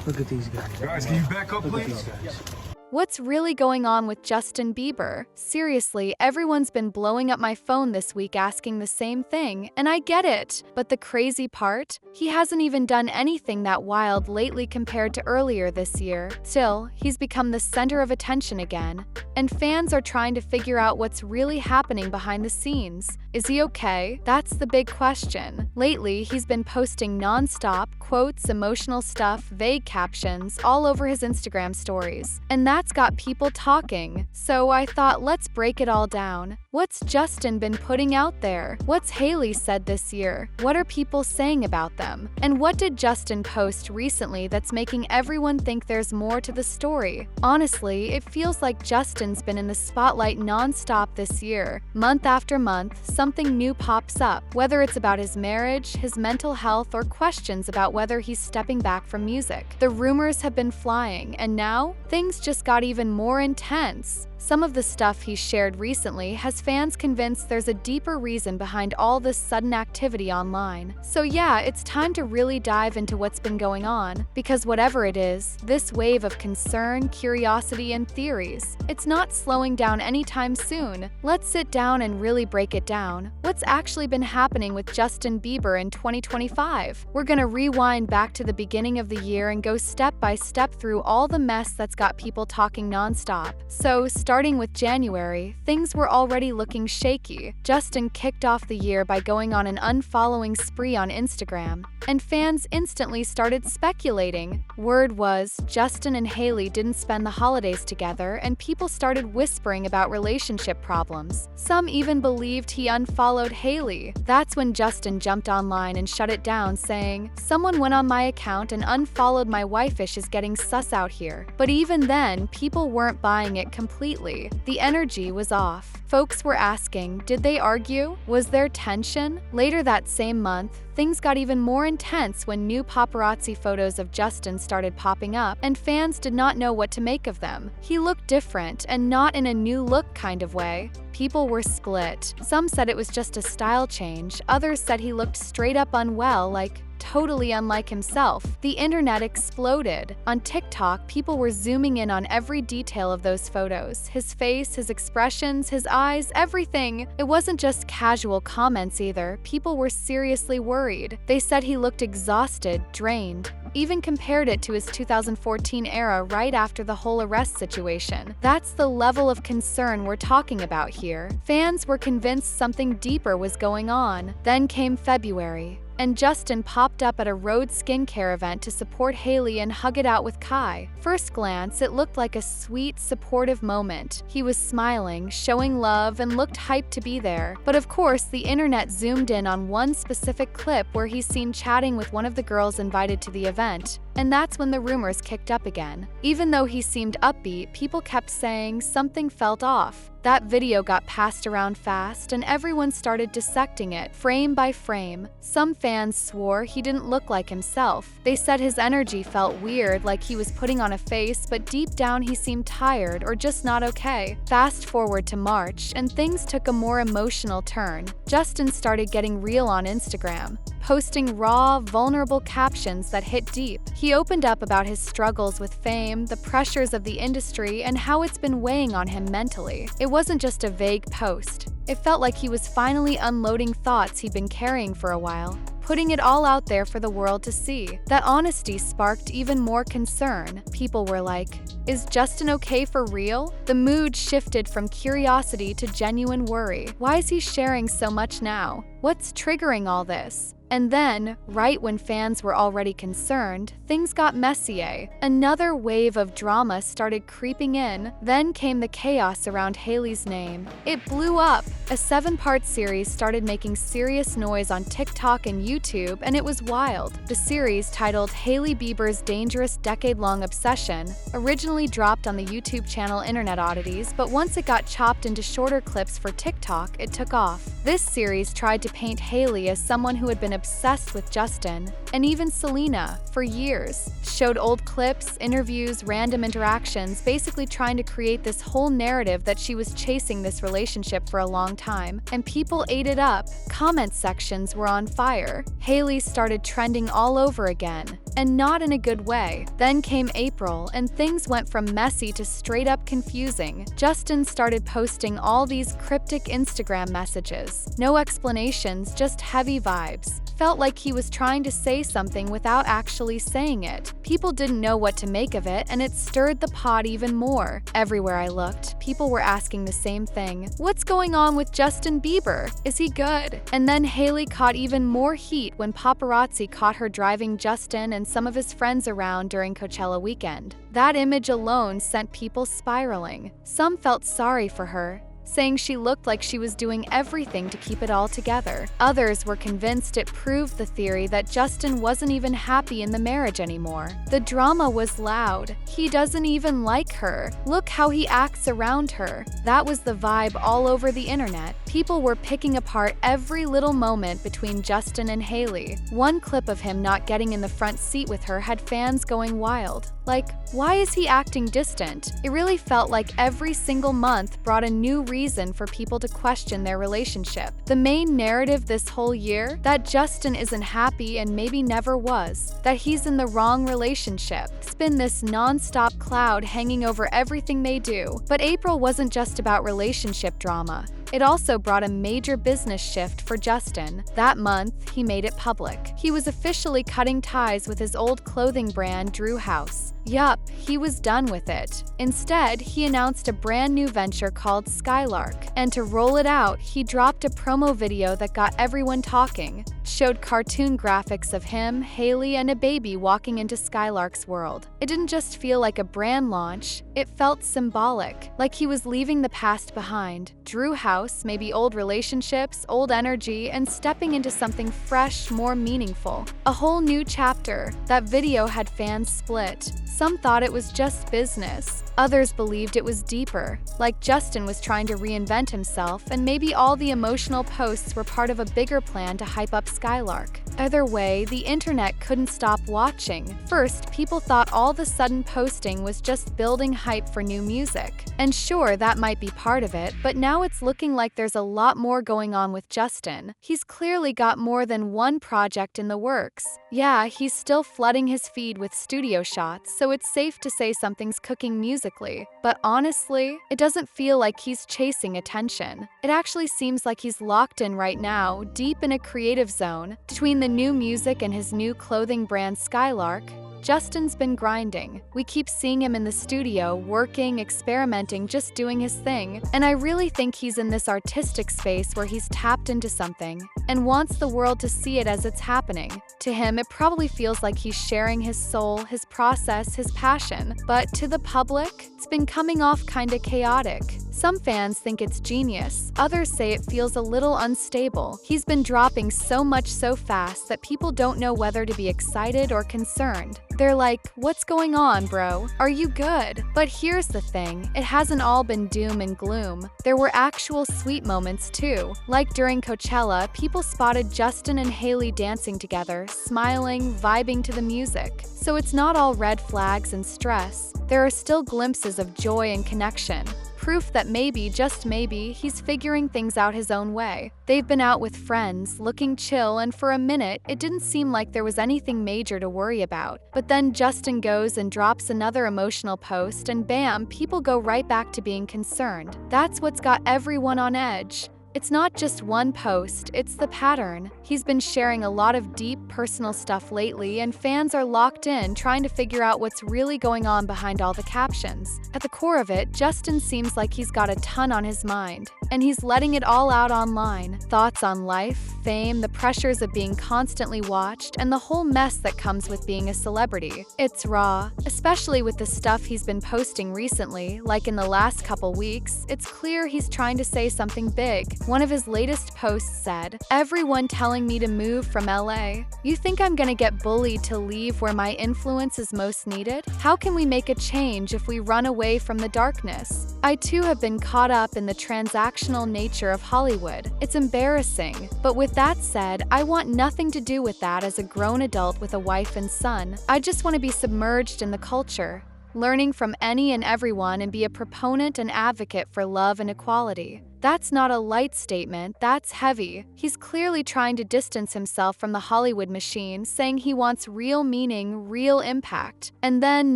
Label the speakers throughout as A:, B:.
A: Look at these guys.
B: Guys, can you back up,
A: Look at
B: please?
A: these guys.
C: What's really going on with Justin Bieber? Seriously, everyone's been blowing up my phone this week asking the same thing, and I get it. But the crazy part? He hasn't even done anything that wild lately compared to earlier this year. Still, he's become the center of attention again, and fans are trying to figure out what's really happening behind the scenes. Is he okay? That's the big question. Lately, he's been posting non-stop quotes, emotional stuff, vague captions all over his Instagram stories. And that's got people talking. So I thought, let's break it all down. What's Justin been putting out there? What's Hailey said this year? What are people saying about them? And what did Justin post recently that's making everyone think there's more to the story? Honestly, it feels like Justin's been in the spotlight non-stop this year. Month after month, something new pops up, whether it's about his marriage, his mental health, or questions about whether he's stepping back from music. The rumors have been flying, and now, things just got even more intense. Some of the stuff he's shared recently has fans convinced there's a deeper reason behind all this sudden activity online. So yeah, it's time to really dive into what's been going on, because whatever it is, this wave of concern, curiosity, and theories, it's not slowing down anytime soon. Let's sit down and really break it down. What's actually been happening with Justin Bieber in 2025? We're gonna rewind back to the beginning of the year and go step by step through all the mess that's got people talking nonstop. So, starting with January, things were already looking shaky. Justin kicked off the year by going on an unfollowing spree on Instagram, and fans instantly started speculating. Word was, Justin and Hailey didn't spend the holidays together, and people started whispering about relationship problems. Some even believed he unfollowed Hailey. That's when Justin jumped online and shut it down, saying, "Someone went on my account and unfollowed my wife-ish is getting sus out here." But even then, people weren't buying it completely. The energy was off. Folks were asking, did they argue? Was there tension? Later that same month, things got even more intense when new paparazzi photos of Justin started popping up, and fans did not know what to make of them. He looked different, and not in a new look kind of way. People were split. Some said it was just a style change, others said he looked straight up unwell, like totally unlike himself. The internet exploded. On TikTok, people were zooming in on every detail of those photos. His face, his expressions, his eyes, everything. It wasn't just casual comments either. People were seriously worried. They said he looked exhausted, drained. Even compared it to his 2014 era right after the whole arrest situation. That's the level of concern we're talking about here. Fans were convinced something deeper was going on. Then came February, and Justin popped up at a Rhode skincare event to support Hailey and hug it out with Kai. First glance, it looked like a sweet, supportive moment. He was smiling, showing love, and looked hyped to be there. But of course, the internet zoomed in on one specific clip where he's seen chatting with one of the girls invited to the event. And that's when the rumors kicked up again. Even though he seemed upbeat, people kept saying something felt off. That video got passed around fast, and everyone started dissecting it, frame by frame. Some fans swore he didn't look like himself. They said his energy felt weird, like he was putting on a face, but deep down he seemed tired or just not okay. Fast forward to March, and things took a more emotional turn. Justin started getting real on Instagram, posting raw, vulnerable captions that hit deep. He opened up about his struggles with fame, the pressures of the industry, and how it's been weighing on him mentally. It wasn't just a vague post. It felt like he was finally unloading thoughts he'd been carrying for a while, putting it all out there for the world to see. That honesty sparked even more concern. People were like, is Justin okay for real? The mood shifted from curiosity to genuine worry. Why is he sharing so much now? What's triggering all this? And then, right when fans were already concerned, things got messy. Another wave of drama started creeping in. Then came the chaos around Hailey's name. It blew up. A 7-part series started making serious noise on TikTok and YouTube, and it was wild. The series, titled Hailey Bieber's Dangerous Decade-Long Obsession, originally dropped on the YouTube channel Internet Oddities, but once it got chopped into shorter clips for TikTok, it took off. This series tried to paint Hailey as someone who had been obsessed with Justin, and even Selena, for years. Showed old clips, interviews, random interactions, basically trying to create this whole narrative that she was chasing this relationship for a long time, and people ate it up. Comment sections were on fire. Hailey started trending all over again. and not in a good way. Then came April, and things went from messy to straight up confusing. Justin started posting all these cryptic Instagram messages. No explanations, just heavy vibes. Felt like he was trying to say something without actually saying it. People didn't know what to make of it, and it stirred the pot even more. Everywhere I looked, people were asking the same thing. What's going on with Justin Bieber? Is he good? And then Hailey caught even more heat when paparazzi caught her driving Justin and some of his friends around during Coachella weekend. That image alone sent people spiraling. Some felt sorry for her, saying she looked like she was doing everything to keep it all together. Others were convinced it proved the theory that Justin wasn't even happy in the marriage anymore. The drama was loud. He doesn't even like her. Look how he acts around her. That was the vibe all over the internet. People were picking apart every little moment between Justin and Hailey. One clip of him not getting in the front seat with her had fans going wild. Like, why is he acting distant? It really felt like every single month brought a new reason for people to question their relationship. The main narrative this whole year? That Justin isn't happy and maybe never was. That he's in the wrong relationship. It's been this non-stop cloud hanging over everything they do. But April wasn't just about relationship drama. It also brought a major business shift for Justin. That month, he made it public. He was officially cutting ties with his old clothing brand, Drew House. Yup, he was done with it. Instead, he announced a brand new venture called Skylark. And to roll it out, he dropped a promo video that got everyone talking. Showed cartoon graphics of him, Hailey, and a baby walking into Skylark's world. It didn't just feel like a brand launch, it felt symbolic, like he was leaving the past behind. Drew House, maybe old relationships, old energy, and stepping into something fresh, more meaningful. A whole new chapter. That video had fans split. Some thought it was just business. Others believed it was deeper, like Justin was trying to reinvent himself, and maybe all the emotional posts were part of a bigger plan to hype up Skylark. Either way, the internet couldn't stop watching. First, people thought all the sudden posting was just building hype for new music. And sure, that might be part of it, but now it's looking like there's a lot more going on with Justin. He's clearly got more than one project in the works. Yeah, he's still flooding his feed with studio shots, so it's safe to say something's cooking musically. But honestly, it doesn't feel like he's chasing attention. It actually seems like he's locked in right now, deep in a creative zone. Between the new music and his new clothing brand Skylark, Justin's been grinding. We keep seeing him in the studio, working, experimenting, just doing his thing. And I really think he's in this artistic space where he's tapped into something and wants the world to see it as it's happening. To him, it probably feels like he's sharing his soul, his process, his passion. But to the public, it's been coming off kinda chaotic. Some fans think it's genius. Others say it feels a little unstable. He's been dropping so much so fast that people don't know whether to be excited or concerned. They're like, what's going on, bro? Are you good? But here's the thing, it hasn't all been doom and gloom. There were actual sweet moments too. Like during Coachella, people spotted Justin and Hailey dancing together, smiling, vibing to the music. So it's not all red flags and stress. There are still glimpses of joy and connection. Proof that maybe, just maybe, he's figuring things out his own way. They've been out with friends, looking chill, and for a minute, it didn't seem like there was anything major to worry about. But then Justin goes and drops another emotional post, and bam, people go right back to being concerned. That's what's got everyone on edge. It's not just one post, it's the pattern. He's been sharing a lot of deep, personal stuff lately, and fans are locked in trying to figure out what's really going on behind all the captions. At the core of it, Justin seems like he's got a ton on his mind, and he's letting it all out online. Thoughts on life, fame, the pressures of being constantly watched, and the whole mess that comes with being a celebrity. It's raw, especially with the stuff he's been posting recently, like in the last couple weeks. It's clear he's trying to say something big. One of his latest posts said, "Everyone telling me to move from LA. You think I'm gonna get bullied to leave where my influence is most needed? How can we make a change if we run away from the darkness? I too have been caught up in the transactional nature of Hollywood. It's embarrassing. But with that said, I want nothing to do with that as a grown adult with a wife and son. I just want to be submerged in the culture." learning from any and everyone and be a proponent and advocate for love and equality. That's not a light statement, that's heavy. He's clearly trying to distance himself from the Hollywood machine, saying he wants real meaning, real impact. And then,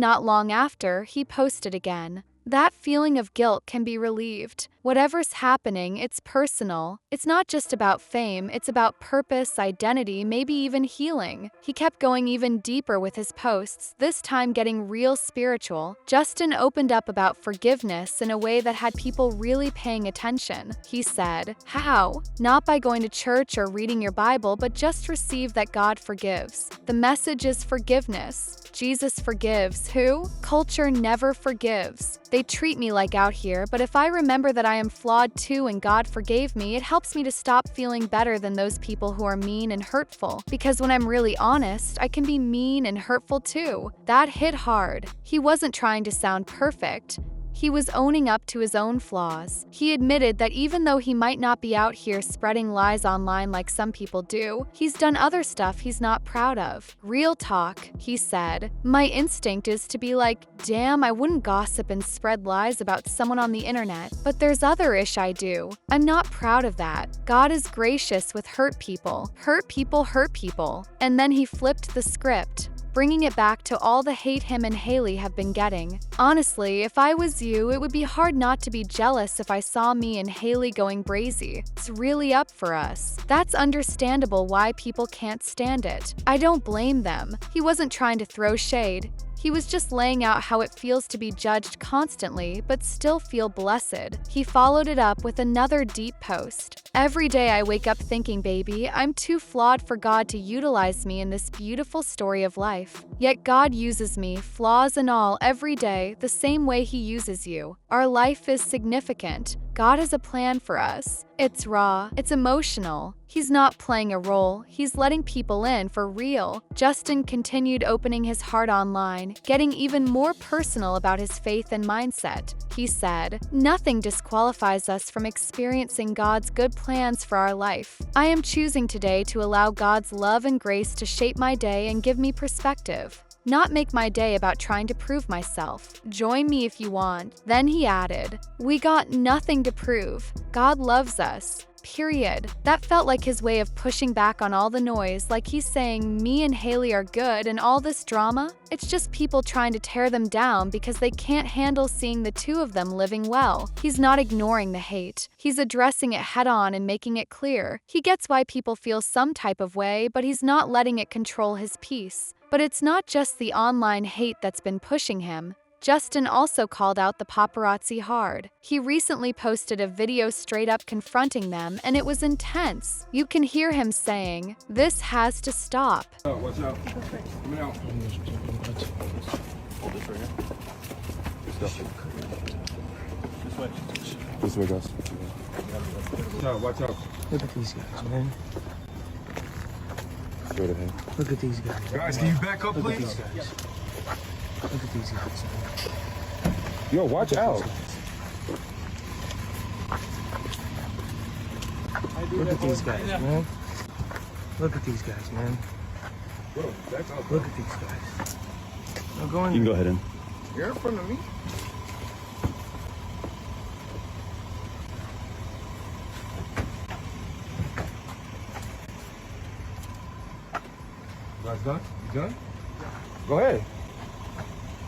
C: not long after, he posted again. That feeling of guilt can be relieved. Whatever's happening, it's personal. It's not just about fame, it's about purpose, identity, maybe even healing. He kept going even deeper with his posts, this time getting real spiritual. Justin opened up about forgiveness in a way that had people really paying attention. He said, "How? Not by going to church or reading your Bible, but just receive that God forgives. The message is forgiveness. Jesus forgives. Who? Culture never forgives. They treat me like out here, but if I remember that I am flawed too and God forgave me, it helps me to stop feeling better than those people who are mean and hurtful. Because when I'm really honest, I can be mean and hurtful too." That hit hard. He wasn't trying to sound perfect. He was owning up to his own flaws. He admitted that even though he might not be out here spreading lies online like some people do, he's done other stuff he's not proud of. "Real talk," he said. "My instinct is to be like, damn, I wouldn't gossip and spread lies about someone on the internet, but there's other ish I do. I'm not proud of that. God is gracious with hurt people. Hurt people hurt people." And then he flipped the script, bringing it back to all the hate him and Haley have been getting. "Honestly, if I was you, it would be hard not to be jealous if I saw me and Haley going brazy. It's really up for us. That's understandable why people can't stand it. I don't blame them." He wasn't trying to throw shade. He was just laying out how it feels to be judged constantly, but still feel blessed. He followed it up with another deep post. "Every day I wake up thinking, baby, I'm too flawed for God to utilize me in this beautiful story of life. Yet God uses me, flaws and all, every day, the same way He uses you. Our life is significant. God has a plan for us. It's raw, it's emotional. He's not playing a role, he's letting people in for real." Justin continued opening his heart online, getting even more personal about his faith and mindset. He said, "Nothing disqualifies us from experiencing God's good plans for our life. I am choosing today to allow God's love and grace to shape my day and give me perspective. Not make my day about trying to prove myself. Join me if you want." Then he added, "We got nothing to prove. God loves us. Period." That felt like his way of pushing back on all the noise, like he's saying me and Haley are good and all this drama, it's just people trying to tear them down because they can't handle seeing the two of them living well. He's not ignoring the hate. He's addressing it head on and making it clear. He gets why people feel some type of way, but he's not letting it control his peace. But it's not just the online hate that's been pushing him. Justin also called out the paparazzi hard. He recently posted a video straight up confronting them, and it was intense. You can hear him saying, "This has to stop."
A: Oh, watch out. Coming out. Hold this right here. This way. This way, guys. Watch out, watch out.
B: Look at these guys, man.
A: Straight ahead.
B: Look at these guys.
A: Guys, can you back up,
B: Look at
A: please?
B: these guys. Look at these guys, man.
A: Yo, watch out.
B: Look at these guys, man. Look at these guys, man.
A: Bro, back up.
B: Look at these guys. Now go in.
D: You can go ahead in.
A: You're in front of me. You guys done? You done? Go ahead.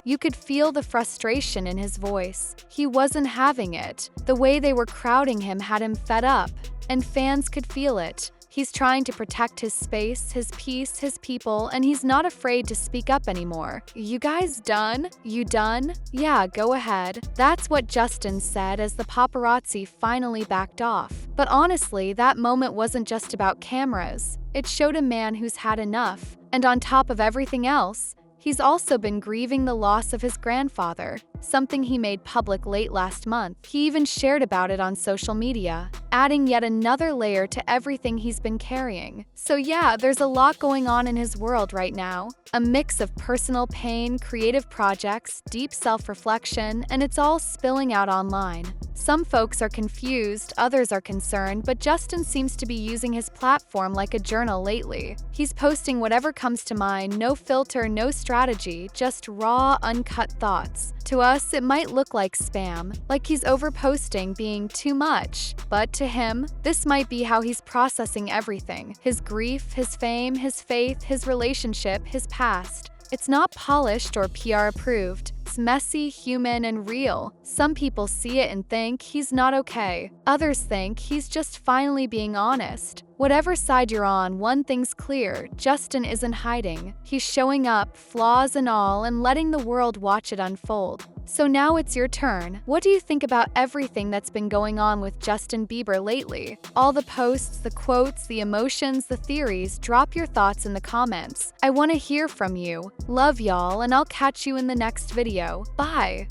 C: You could feel the frustration in his voice. He wasn't having it. The way they were crowding him had him fed up, and fans could feel it. He's trying to protect his space, his peace, his people, and he's not afraid to speak up anymore. "You guys done? You done? Yeah, go ahead." That's what Justin said as the paparazzi finally backed off. But honestly, that moment wasn't just about cameras. It showed a man who's had enough. And on top of everything else, he's also been grieving the loss of his grandfather. something he made public late last month. He even shared about it on social media, adding yet another layer to everything he's been carrying. So yeah, there's a lot going on in his world right now. A mix of personal pain, creative projects, deep self-reflection, and it's all spilling out online. Some folks are confused, others are concerned, but Justin seems to be using his platform like a journal lately. He's posting whatever comes to mind, no filter, no strategy, just raw, uncut thoughts. To us, it might look like spam, like he's overposting, being too much. But to him, this might be how he's processing everything: his grief, his fame, his faith, his relationship, his past. It's not polished or PR approved. It's messy, human, and real. Some people see it and think he's not okay. Others think he's just finally being honest. Whatever side you're on, one thing's clear: Justin isn't hiding. He's showing up, flaws and all, and letting the world watch it unfold. So now it's your turn. What do you think about everything that's been going on with Justin Bieber lately? All the posts, the quotes, the emotions, the theories. Drop your thoughts in the comments. I want to hear from you. Love y'all, and I'll catch you in the next video. Bye!